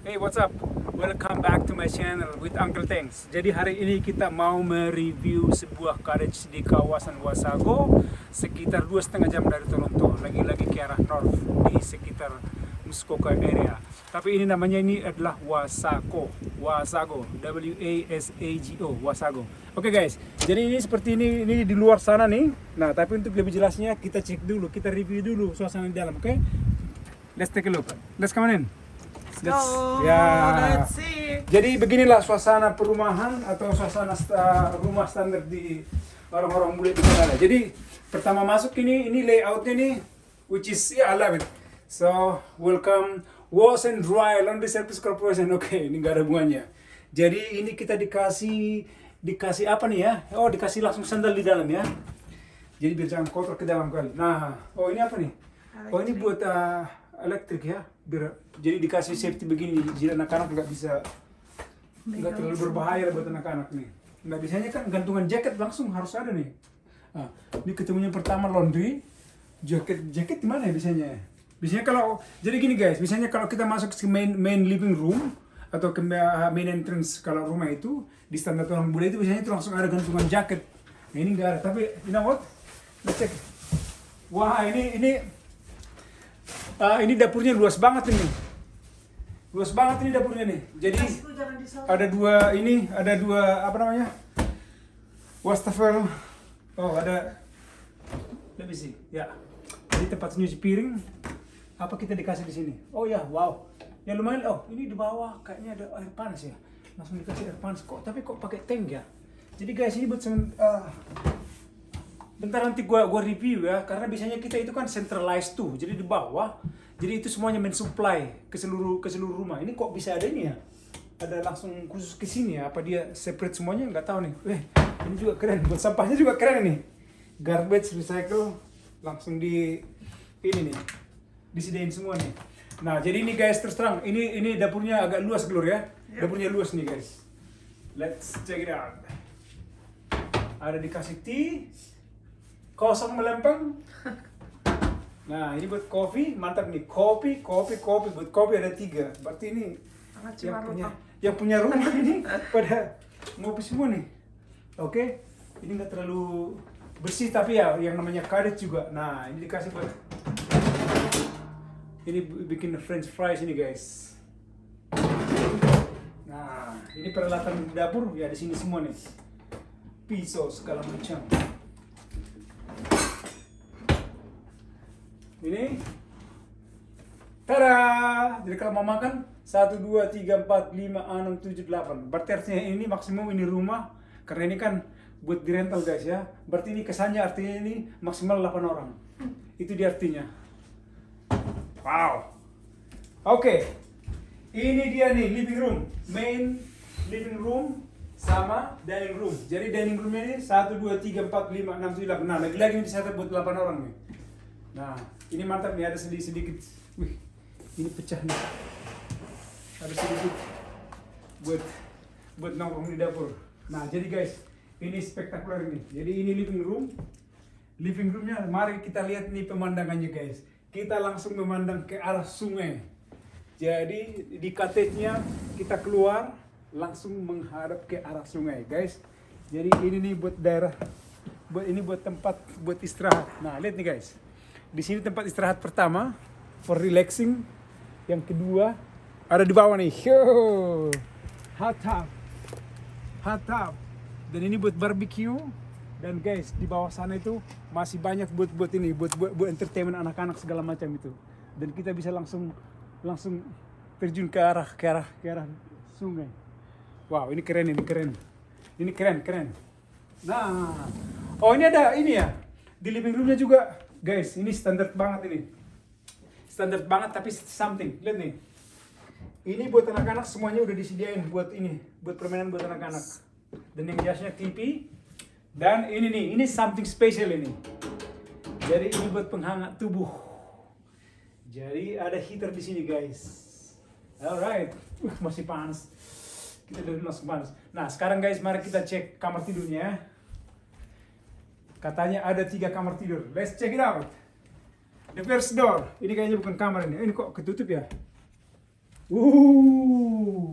Hey, what's up? Welcome back to my channel with Uncle Thanks. Jadi hari ini kita mau mereview sebuah cottage di kawasan Wasago, sekitar 2,5 jam dari Toronto, lagi-lagi ke arah north di sekitar Muskoka area. Tapi ini namanya adalah Wasago, W-A-S-A-G-O, Wasago. Oke guys, jadi ini seperti ini di luar sana nih. Nah, tapi untuk lebih jelasnya kita cek dulu, kita review dulu suasana di dalam, oke? Let's take a look. Let's come on in. Let's see. Jadi beginilah suasana perumahan atau suasana rumah standar di orang-orang bule di sana. Jadi pertama masuk ini layoutnya nih, which is I love it. So welcome Wash and Dry Laundry Service Corporation. Oke, ini nggak ada bunganya. Jadi ini kita dikasih apa nih ya? Oh, dikasih langsung sandal di dalam ya. Jadi biar jangan kotor ke dalam kali. Nah, oh ini apa nih? Oh ini buat elektrik ya, jadi dikasih safety begini, jadi anak-anak nggak terlalu berbahaya buat anak-anak nih. Nggak biasanya kan gantungan jaket langsung harus ada nih. Nah, ini ketemunya pertama laundry, jaket di mana ya biasanya? Biasanya kalau jadi gini guys, biasanya kalau kita masuk ke main living room atau ke main entrance kalau rumah itu di standar orang bule itu biasanya itu langsung ada gantungan jaket. Nah, ini nggak ada, tapi you know what? Let's check. Wah ini dapurnya luas banget ini. Luas banget ini dapurnya nih. Jadi ada dua apa namanya? Wastafel. Oh, ada. Let me see. Ya. Jadi tempat nyuci piring. Apa kita dikasih di sini? Oh ya, wow. Ya lumayan. Oh, ini di bawah kayaknya ada air panas ya. Langsung dikasih air panas kok. Tapi kok pakai tank ya? Jadi guys, ini buat bentar nanti gua review ya, karena biasanya kita itu kan centralized tuh, jadi di bawah, jadi itu semuanya mensupply ke seluruh rumah. Ini kok bisa ada ini ya? Ada langsung khusus ke sini ya? Apa dia separate semuanya? Nggak tahu nih. Ini juga keren, buat sampahnya juga keren nih. Garbage, recycle, langsung di ini nih, disediain semua nih. Nah, jadi ini guys terus terang, ini dapurnya agak luas Glor ya. Dapurnya luas nih guys. Let's check it out. Ada dikasih tea. Kosong melempeng. Nah, ini buat kopi, mantap nih. Kopi. Buat kopi ada 3. Berarti ini yang punya rumah ini pada ngopi semua nih. Oke. Ini nggak terlalu bersih tapi ya yang namanya cottage juga. Nah, ini dikasih buat ini bikin French fries ini guys. Nah, ini peralatan dapur ya di sini semua nih. Pisau segala macam. Ini tada! Jadi kalau mau makan 1, 2, 3, 4, 5, 6, 7, 8. Berarti artinya ini maksimum ini rumah. Karena ini kan buat di rental guys ya. Berarti ini kesannya artinya ini maksimal 8 orang. Itu dia artinya. Wow. Oke. Ini dia nih living room. Main living room sama dining room. Jadi dining roomnya ini 1, 2, 3, 4, 5, 6, 7, 8. Nah, lagi-lagi ini bisa buat 8 orang nih. Nah, ini mantap nih, ada sedikit. Wih, ini pecah nih. Ada sedikit buat nongkrong di dapur. Nah, jadi guys, ini spektakuler ini. Jadi ini living room. Living roomnya, mari kita lihat nih pemandangannya guys. Kita langsung memandang ke arah sungai. Jadi di cottage-nya kita keluar langsung menghadap ke arah sungai guys. Jadi ini nih buat daerah, buat tempat buat istirahat. Nah, lihat nih guys. Di sini tempat istirahat pertama for relaxing. Yang kedua ada di bawah nih. Hot tub. Dan ini buat barbecue. Dan guys, di bawah sana itu masih banyak buat entertainment anak-anak segala macam itu. Dan kita bisa langsung terjun ke arah sungai. Wow, ini keren. Ini keren. Nah, oh ini ada ini ya. Di living roomnya juga. Guys, ini standar banget ini. Standar banget tapi something. Lihat nih. Ini buat anak-anak semuanya udah disediain buat permainan buat anak-anak. Dan yang jasnya TV. Dan ini nih, ini something special ini. Jadi ini buat penghangat tubuh. Jadi ada heater di sini, guys. Alright. Masih panas. Kita dari langsung panas. Nah, sekarang guys, mari kita cek kamar tidurnya. Katanya ada 3 kamar tidur. Let's check it out. The first door. Ini kayaknya bukan kamar ini. Ini kok ketutup ya?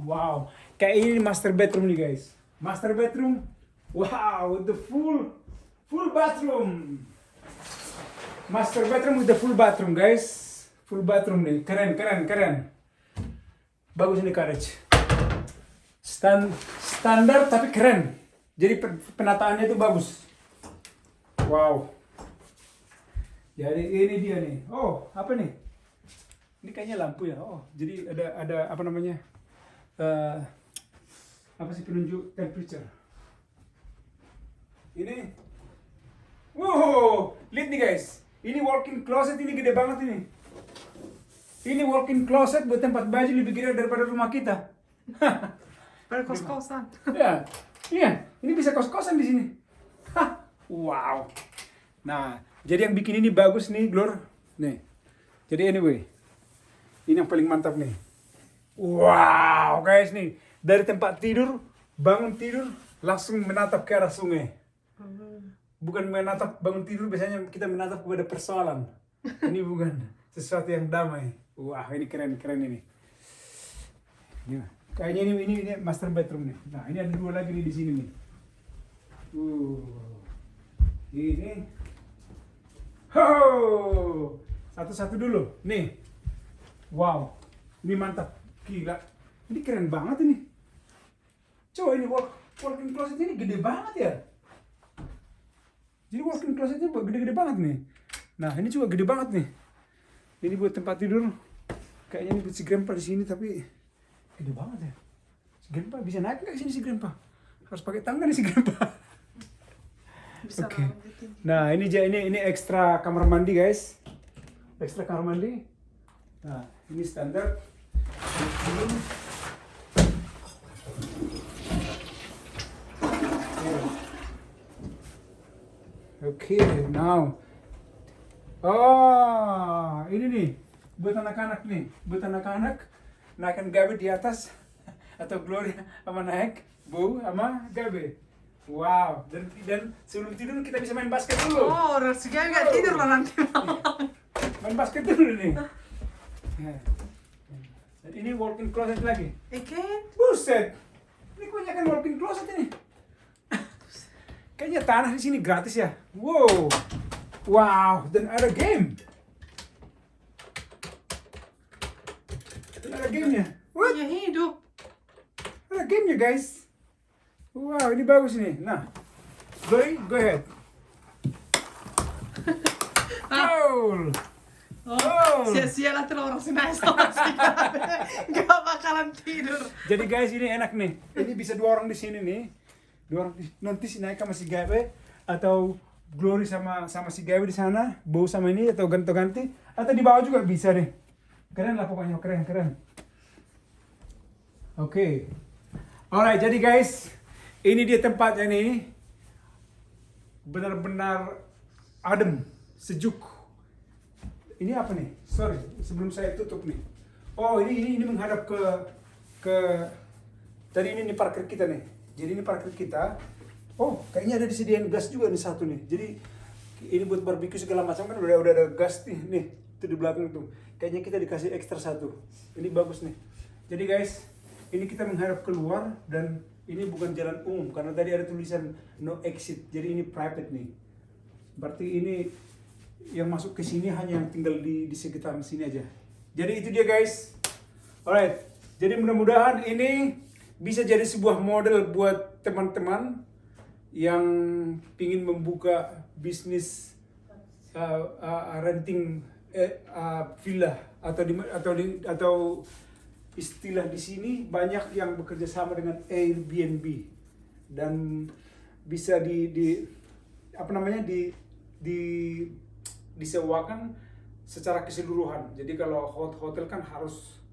Wow, kayak ini master bedroom nih guys. Master bedroom, wow, with the full bathroom. Master bedroom with the full bathroom guys. Full bathroom nih, keren. Bagus ini Courage. Standar tapi keren. Jadi penataannya itu bagus. Wow. Jadi ini dia nih. Oh, apa nih? Ini kayaknya lampu ya. Oh, jadi ada apa namanya? Apa sih penunjuk temperature? Ini. Wow, lihat nih guys. Ini walk-in closet ini gede banget ini. Ini walk-in closet buat tempat baju lebih gede daripada rumah kita. Pada kos-kosan. Ya, iya. Ini bisa kos-kosan di sini. Hah, wow. Nah, jadi yang bikin ini bagus nih, Glor. Nih. Jadi anyway, ini yang paling mantap nih. Wow, guys nih. Dari tempat tidur, bangun tidur, langsung menatap ke arah sungai. Bukan menatap bangun tidur, biasanya kita menatap kepada persoalan. Ini bukan sesuatu yang damai. Wah, ini keren ini. Kayaknya ini master bedroom nih. Nah, ini ada 2 lagi nih di sini nih. Ini. Ho! Satu-satu dulu. Nih. Wow. Ini mantap. Gila. Ini keren banget ini. Coba ini walk-in closet ini gede banget ya. Jadi walk-in closetnya gede-gede banget nih. Nah, ini juga gede banget nih. Ini buat tempat tidur. Kayaknya ini buat si Grandpa di sini tapi gede banget ya. Si Grandpa bisa naik nggak ke sini si Grandpa? Harus pakai tangga nih si Grandpa. Oke. Nah, ini ekstra kamar mandi guys. Ekstra kamar mandi. Nah, ini standar. Oke, now. Oh, ini nih buat anak-anak nih, naikkan Gabe di atas atau Gloria sama naik Bu sama Gabe. Wow, dan sebelum tidur kita bisa main basket dulu. Oh, Gabe nggak tidur lah nanti. Main basket dulu nih. Dan ini walk-in closet lagi. Ikan? Buset, ini kebanyakan walk-in closet ini. Kayaknya tanah di sini gratis ya. Wow, dan ada game. Ada gamenya. What? Ya hidup. Ada gamenya guys. Wow, ini bagus nih. Nah, Glory, go ahead. Goal. Sia-sia lah tuh orang senang sama si Gabe. Gak bakalan tidur. Jadi guys, ini enak nih. Ini bisa 2 orang di sini nih. 2 orang nanti si naik sama si Gabe atau Glory sama si Gabe di sana, Bo sama ini atau ganti-ganti atau di bawah juga bisa nih. Keren lah pokoknya, keren. Oke. Alright, jadi guys, ini dia tempatnya nih. Benar-benar adem, sejuk. Ini apa nih? Sorry, sebelum saya tutup nih. Oh, ini menghadap ke tadi ini parkir kita nih. Jadi ini parkir kita. Oh, kayaknya ada disediain gas juga nih satu nih. Jadi ini buat barbecue segala macam kan udah ada gas nih itu di belakang tuh. Kayaknya kita dikasih ekstra satu. Ini bagus nih. Jadi guys, ini kita menghadap keluar dan ini bukan jalan umum karena tadi ada tulisan no exit. Jadi ini private nih. Berarti ini yang masuk ke sini hanya yang tinggal di sekitar sini aja. Jadi itu dia guys. Alright. Jadi mudah-mudahan ini bisa jadi sebuah model buat teman-teman yang ingin membuka bisnis renting villa atau istilah di sini banyak yang bekerja sama dengan Airbnb dan bisa disewakan secara keseluruhan. Jadi kalau hotel kan harus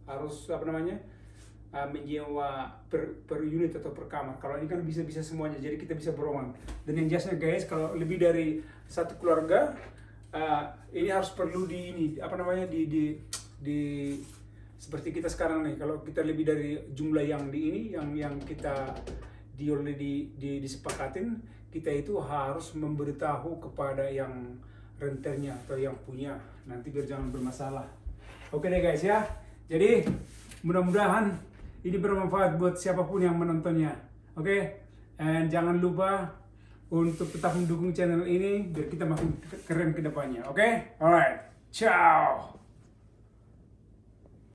menyewa per unit atau per kamar. Kalau ini kan bisa semuanya, jadi kita bisa beroman. Dan yang jelasnya guys, kalau lebih dari satu keluarga, ini harus perlu di seperti kita sekarang nih. Kalau kita lebih dari jumlah yang yang kita disepakatin, kita itu harus memberitahu kepada yang renternya atau yang punya, nanti biar jangan bermasalah. Oke deh guys ya. Jadi mudah-mudahan ini bermanfaat buat siapapun yang menontonnya. Oke? And jangan lupa untuk tetap mendukung channel ini biar kita makin keren ke depannya. Oke? Alright. Ciao.